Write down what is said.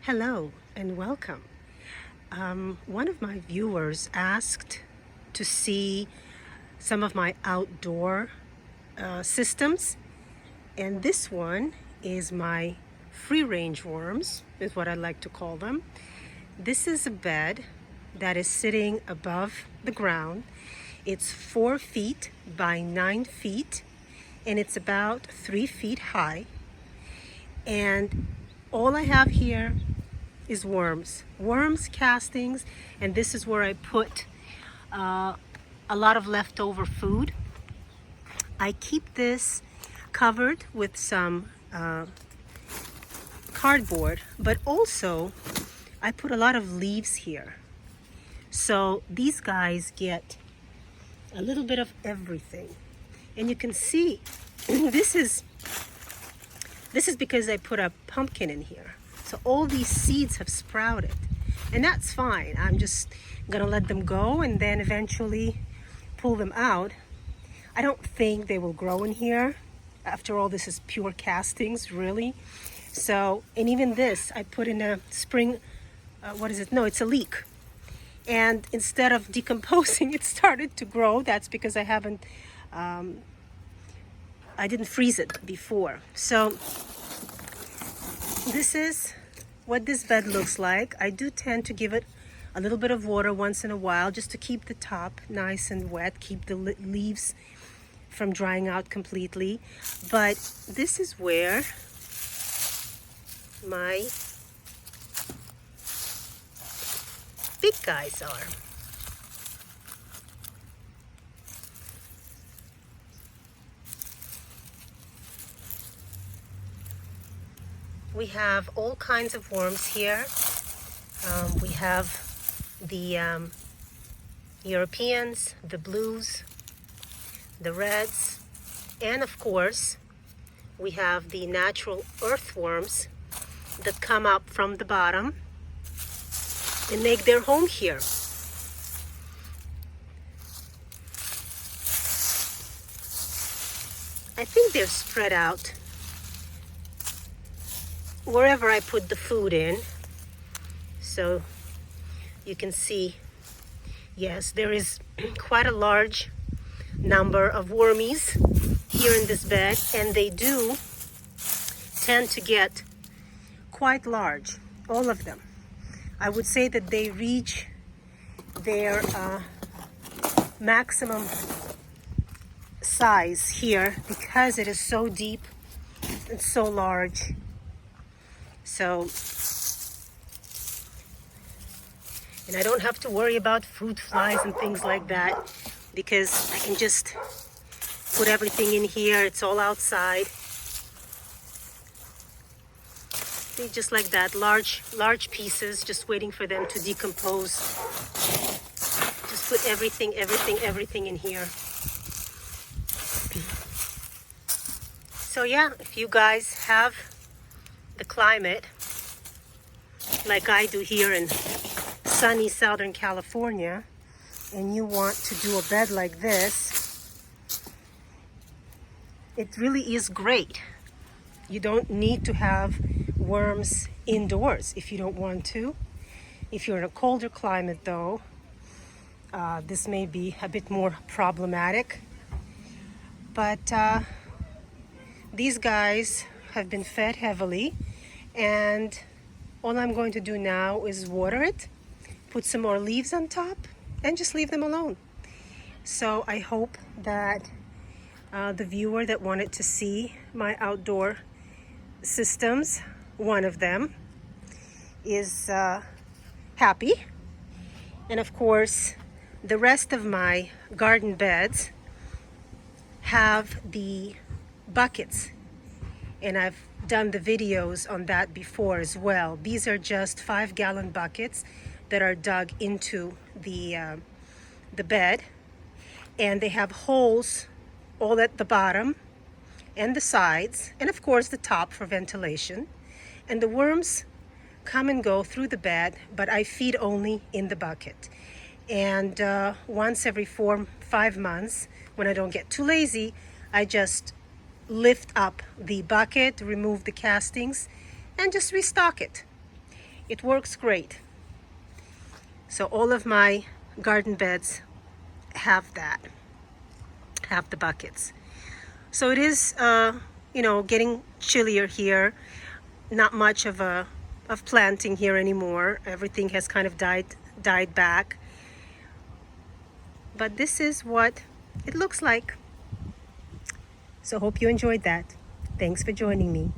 Hello and welcome. One of my viewers asked to see some of my outdoor systems, and this one is my free-range worms, is what I like to call them. This is a bed that is sitting above the ground. It's 4 feet by 9 feet, and it's about 3 feet high. And all I have here is worms castings, and this is where I put a lot of leftover food. I keep this covered with some cardboard, but also I put a lot of leaves here, so these guys get a little bit of everything. And you can see this is because I put a pumpkin in here. So all these seeds have sprouted, and that's fine. I'm just gonna let them go and then eventually pull them out. I don't think they will grow in here. After all, this is pure castings, really. So, and even this, I put in a spring, what is it? No, it's a leek. And instead of decomposing, it started to grow. That's because I didn't freeze it before. So this is what this bed looks like. I do tend to give it a little bit of water once in a while just to keep the top nice and wet, keep the leaves from drying out completely. But this is where my big guys are. We have all kinds of worms here. We have the Europeans, the blues, the reds, and of course we have the natural earthworms that come up from the bottom and make their home here. I think they're spread out wherever I put the food in. So you can see, yes, there is quite a large number of wormies here in this bed, and they do tend to get quite large, all of them. I would say that they reach their maximum size here because it is so deep and so large. So, and I don't have to worry about fruit flies and things like that because I can just put everything in here. It's all outside. See, just like that, large pieces, just waiting for them to decompose. Just put everything in here. So yeah, if you guys have the climate like I do here in sunny Southern California, and you want to do a bed like this, it really is great. You don't need to have worms indoors if you don't want to. If you're in a colder climate though, this may be a bit more problematic. But these guys have been fed heavily, and all I'm going to do now is water it, put some more leaves on top, and just leave them alone. So I hope that the viewer that wanted to see my outdoor systems, one of them, is happy. And of course, the rest of my garden beds have the buckets, and I've done the videos on that before as well. These are just 5-gallon buckets that are dug into the bed, and they have holes all at the bottom and the sides, and of course the top for ventilation. And the worms come and go through the bed, but I feed only in the bucket. And once every 4-5 months, when I don't get too lazy, I just lift up the bucket, remove the castings, and just restock it. It works great. So all of my garden beds have that, have the buckets. So it is, you know, getting chillier here. Not much of planting here anymore. Everything has kind of died back. But this is what it looks like. So hope you enjoyed that. Thanks for joining me.